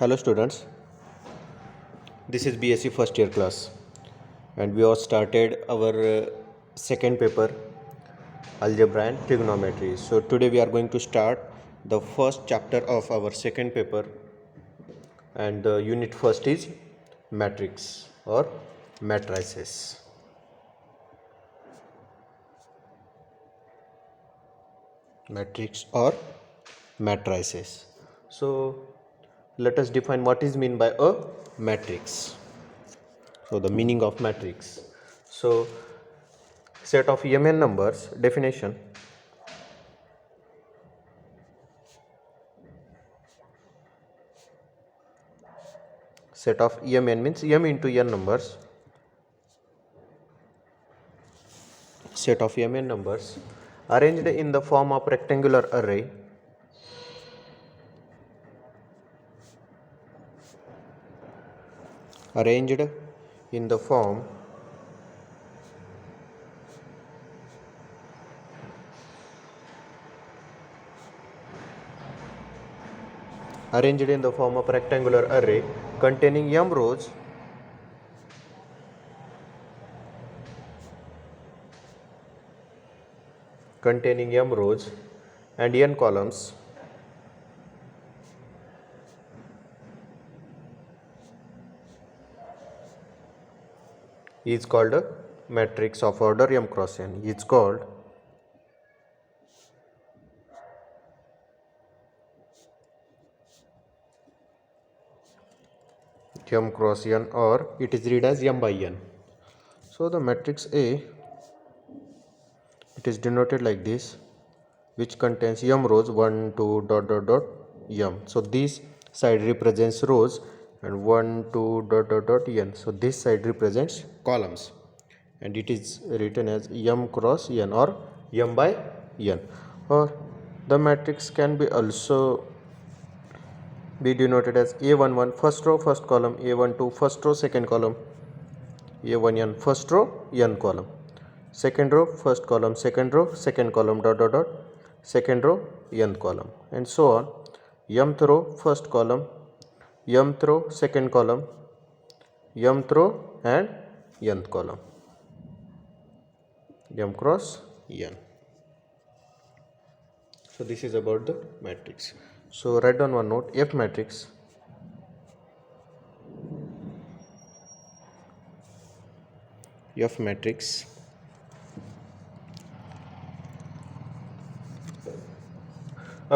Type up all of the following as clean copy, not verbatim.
Hello students, this is BSc first year class and we have started our second paper, algebra and trigonometry. So today we are going to start the first chapter of our second paper, and the unit first is matrix or matrices. Matrix or matrices. So let us define what is meant by a matrix. So the meaning of matrix. So set of mn numbers. Definition: set of mn means m into n numbers. Set of mn numbers arranged in the form of rectangular array arranged in the form of rectangular array containing m rows and n columns is called a matrix of order m cross n. Is called m cross n, or it is read as m by n. So the matrix A, it is denoted like this, which contains m rows 1 2 dot dot dot m. So this side represents rows and 1 2 dot dot dot n. So this side represents columns, and it is written as m cross n or m by n. Or the matrix can be also be denoted as A11 first row first column, A12 first row second column, A1n first row n column, second row first column second row second column dot dot dot second row nth column, and so on. Mth row first column, mth row second column, mth row and nth column, m cross n. So this is about the matrix. So write down one note: F matrix a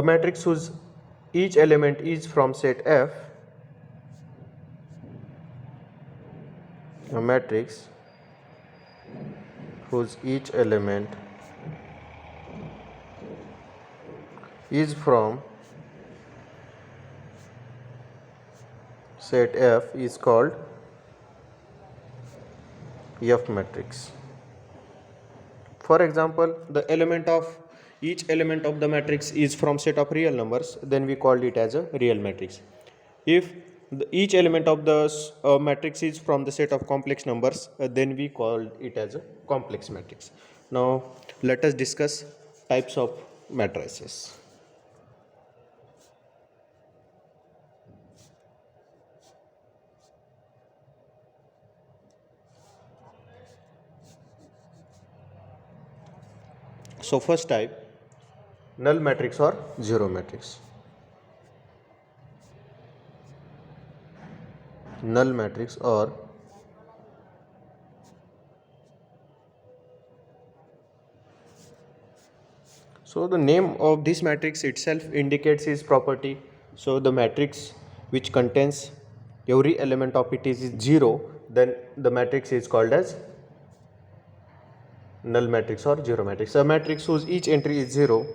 matrix whose each element is from set F, a matrix whose each element is from set F is called F matrix. For example, each element of the matrix is from set of real numbers, then we called it as a real matrix. If each element of the matrix is from the set of complex numbers, then we called it as a complex matrix. Now let us discuss types of matrices. So first type, null matrix or zero matrix. Null matrix or so the name of this matrix itself indicates its property. So the matrix which contains every element of it is 0, then the matrix is called as null matrix or zero matrix. A matrix whose each entry is 0,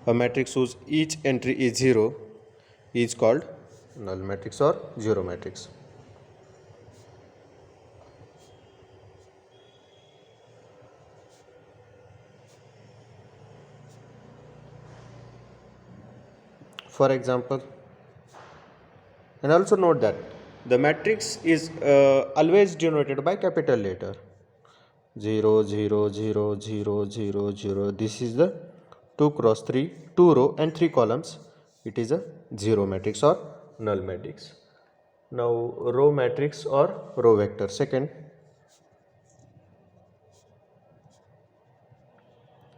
a matrix whose each entry is 0 is called null matrix or zero matrix. For example, and also note that the matrix is always denoted by capital letter. 0 0 0 0 0 0. This is the 2 cross 3, 2 row and 3 columns. It is a zero matrix or null matrix. Now row matrix or row vector. Second,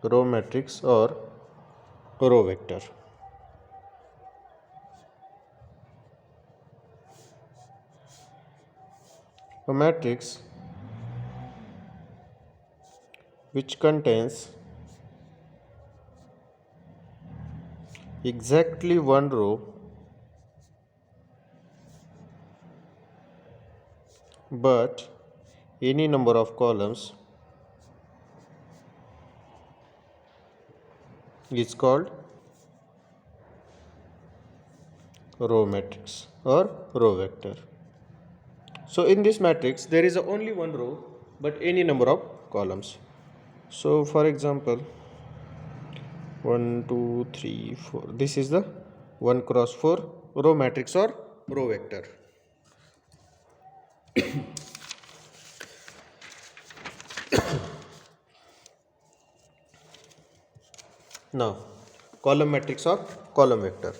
row matrix or row vector. A matrix which contains exactly one row but any number of columns is called row matrix or row vector. So in this matrix there is only one row but any number of columns. So for example 1 2 3 4, this is the 1 cross 4 row matrix or row vector. Now column matrix or column vector.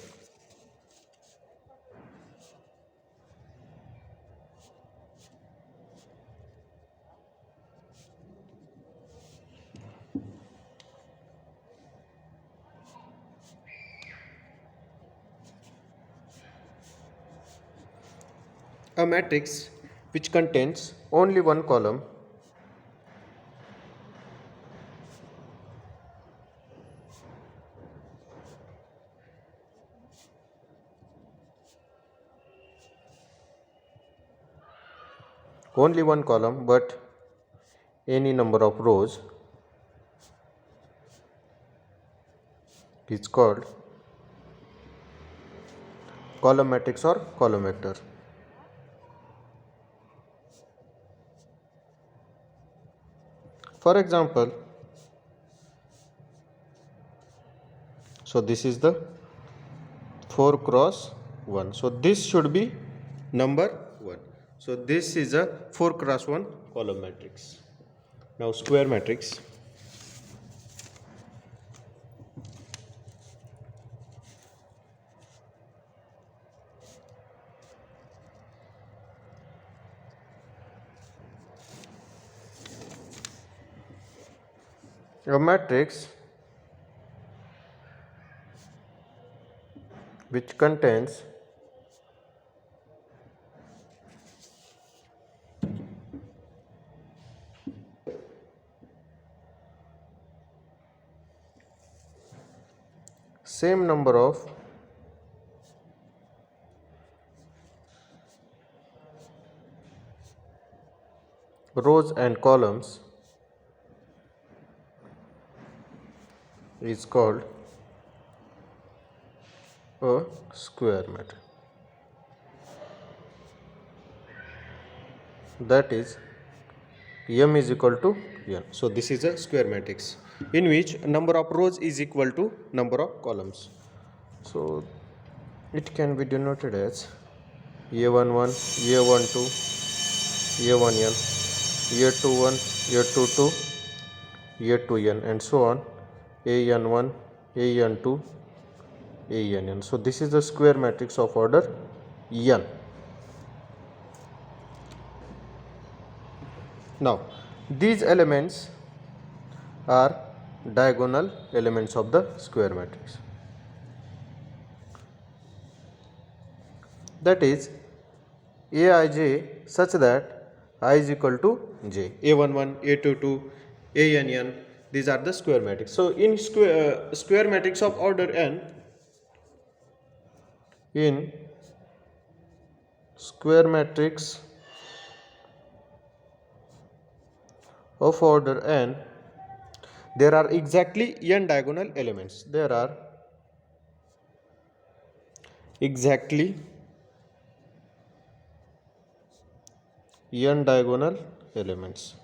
A matrix which contains only one column but any number of rows is called column matrix or column vector. For example, so this is the 4 cross 1. So this should be number 1. So this is a 4 cross 1 column matrix. Now square matrix. A matrix which contains same number of rows and columns is called a square matrix. That is m is equal to n. So this is a square matrix in which number of rows is equal to number of columns. So it can be denoted as a11, a12, a1n, a21, a22, a2n and so on, an1, an2, ann. So this is the square matrix of order n. Now these elements are diagonal elements of the square matrix. That is aij such that I is equal to j. a11, a22, ann, these are the square matrix. So in square matrix of order n, in square matrix of order n, there are exactly n diagonal elements. There are exactly n diagonal elements.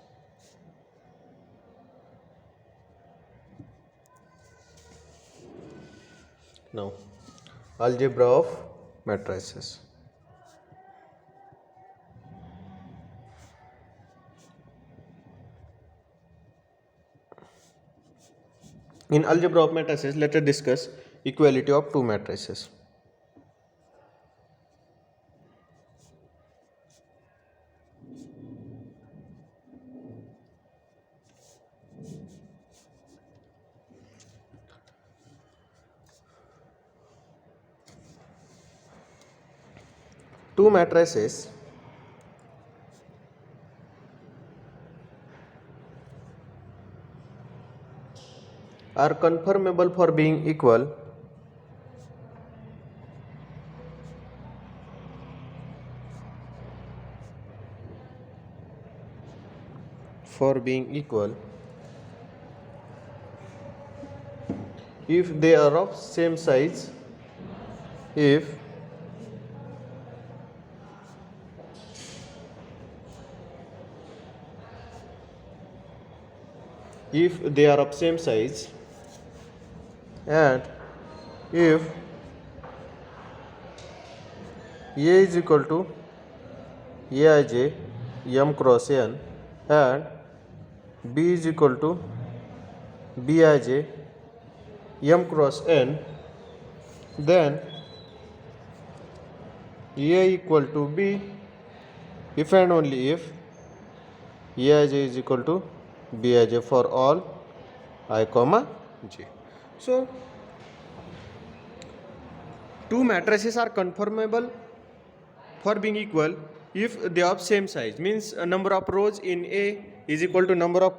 Now algebra of matrices. In algebra of matrices, let us discuss equality of two matrices. Two matrices are conformable for being equal if they are of same size, if they are of same size, and if A is equal to Aij m cross n and B is equal to Bij m cross n, then A equal to B if and only if Aij is equal to Bij for all I comma j. So two matrices are conformable for being equal if they are of same size, means number of rows in A is equal to number of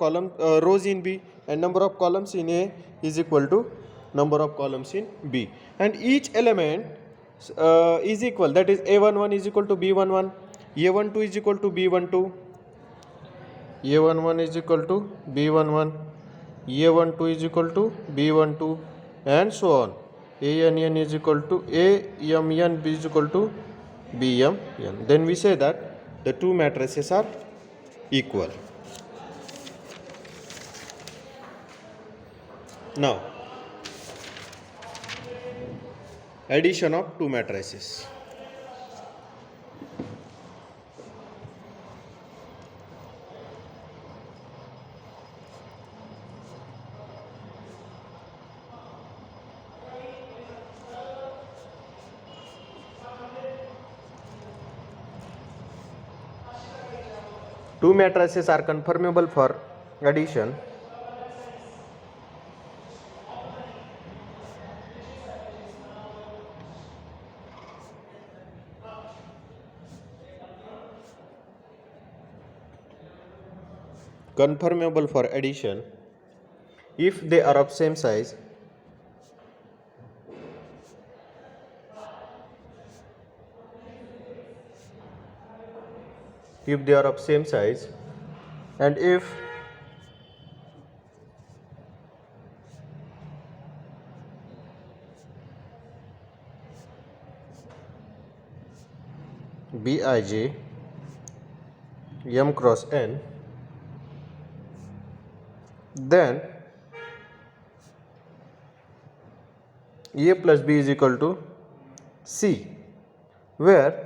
rows in B, and number of columns in A is equal to number of columns in B, and each element is equal, that is A11 is equal to B11, A12 is equal to B12, A11 is equal to B11, A12 is equal to B12, and so on. ANN is equal to AMN is equal to BMN. Then we say that the two matrices are equal. Now, addition of two matrices. Two matrices are conformable for addition if they are of same size and if Bij m cross n, then A plus B is equal to C, where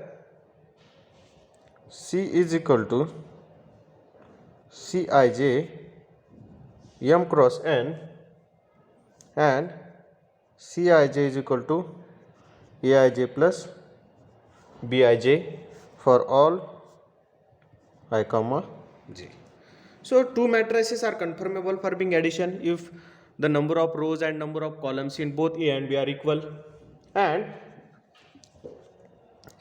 C is equal to Cij m cross n and Cij is equal to Aij plus Bij for all I comma j. So two matrices are conformable for being addition if the number of rows and number of columns in both A and B are equal, and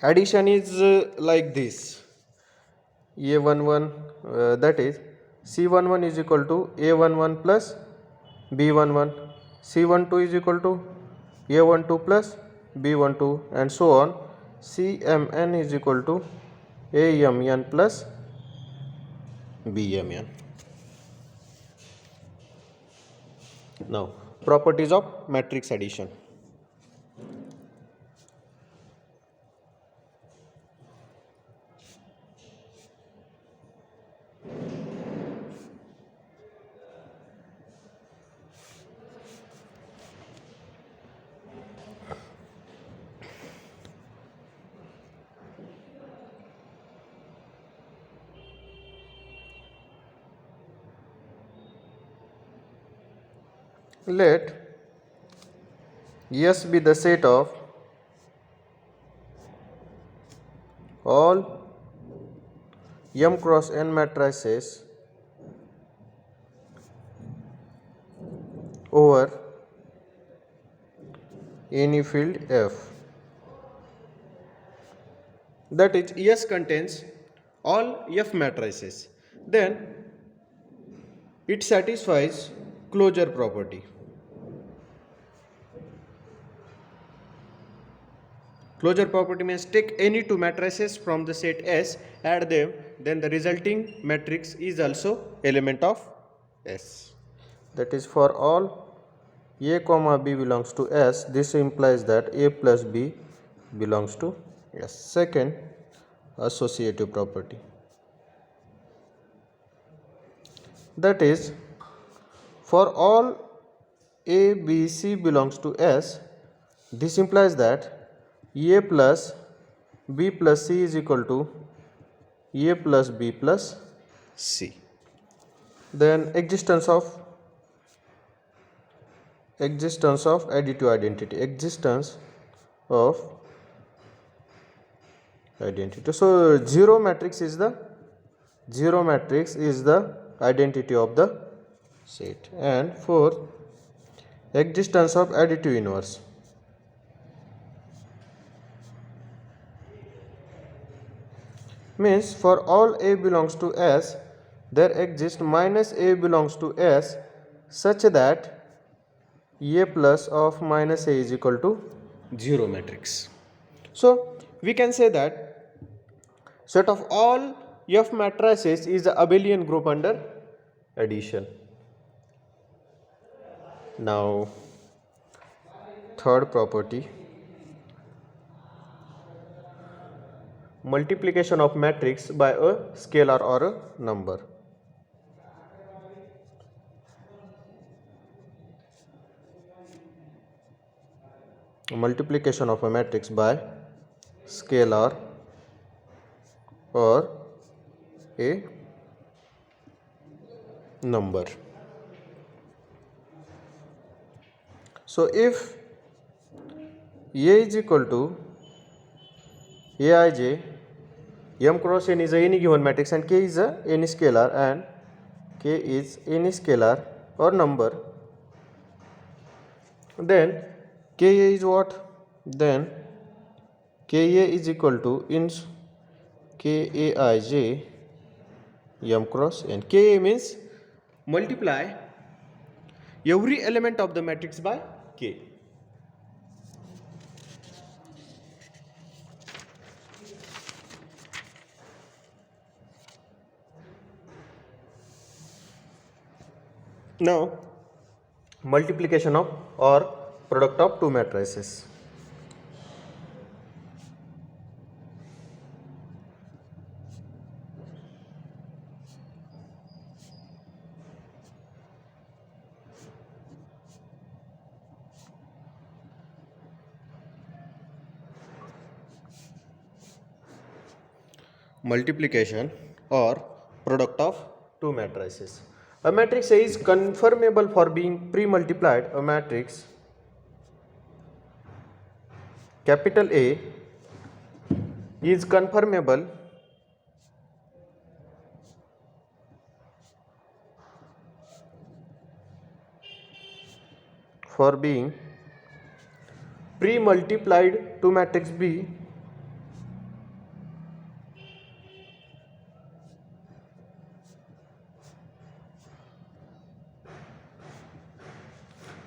addition is like this. A11 that is C11 is equal to A11 plus B11, C12 is equal to A12 plus B12, and so on. CMN is equal to AMN plus BMN. Now, properties of matrix addition. let S be the set of all M cross N matrices over any field F. That is, S contains all F matrices. Then it satisfies closure property. Closure property means take any two matrices from the set S, add them, then the resulting matrix is also element of S. That is, for all A comma B belongs to S, this implies that A plus B belongs to S. Second, associative property. That is, for all A, B, C belongs to S, this implies that A plus B plus C is equal to A plus B plus C. Then existence of additive identity. Existence of identity. So zero matrix is the identity of the set. And fourth, existence of additive inverse. Means for all A belongs to S, there exists minus A belongs to S such that A plus of minus A is equal to 0 matrix. So we can say that set of all F matrices is the abelian group under addition. Now third property, multiplication of matrix by a scalar or a number. Multiplication of a matrix by scalar or a number. So if A is equal to Aij, M cross N is any given matrix and K is any scalar, and K is any scalar or number, then Ka is what? Then Ka is equal to ins Kaij M cross N. Ka means multiply every element of the matrix by K. Now multiplication of or product of two matrices. Multiplication or product of two matrices. A matrix A is conformable for being pre-multiplied. A matrix capital A is conformable for being pre-multiplied to matrix B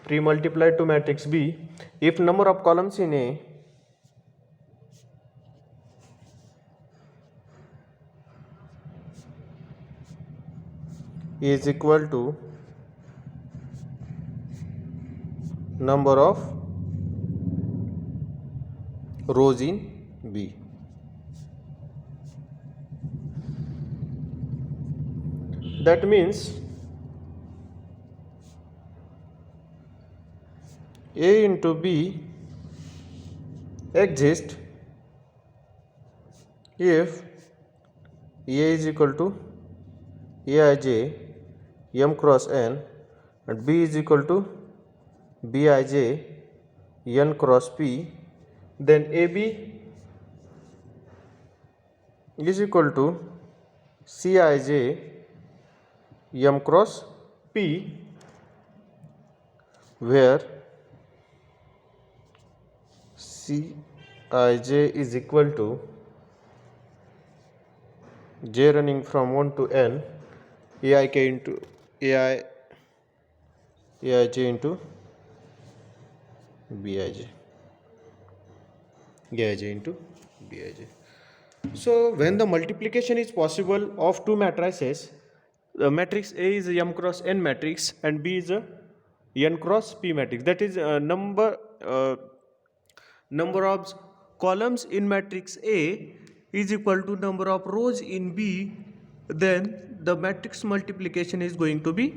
pre-multiplied to matrix B if number of columns in A is equal to number of rows in B. That means A into B exists if A is equal to Aij M cross N and B is equal to Bij n cross p, then AB is equal to Cij m cross p, where Cij is equal to j running from 1 to n aik into aij into bij into bij. So when the multiplication is possible of two matrices, the matrix A is a m cross n matrix and B is a n cross p matrix, that is number of columns in matrix A is equal to number of rows in B, then the matrix multiplication is going to be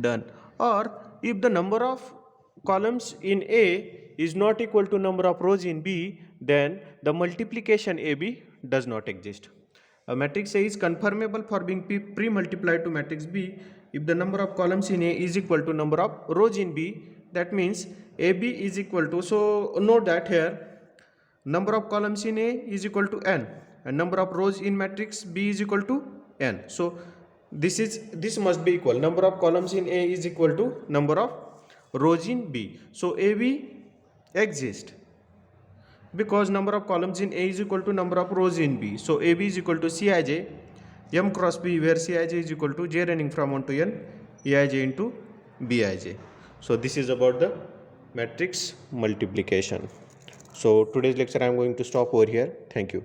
done. Or if the number of columns in A is not equal to number of rows in B, then the multiplication AB does not exist. A matrix A is conformable for being pre-multiplied to matrix B if the number of columns in A is equal to number of rows in B. That means AB is equal to, so note that here number of columns in A is equal to n and number of rows in matrix B is equal to n. So this must be equal. Number of columns in A is equal to number of rows in B. So AB exists because number of columns in A is equal to number of rows in B. So AB is equal to Cij m cross B, where Cij is equal to j running from 1 to n aij into bij. So this is about the matrix multiplication. So today's lecture I am going to stop over here. Thank you.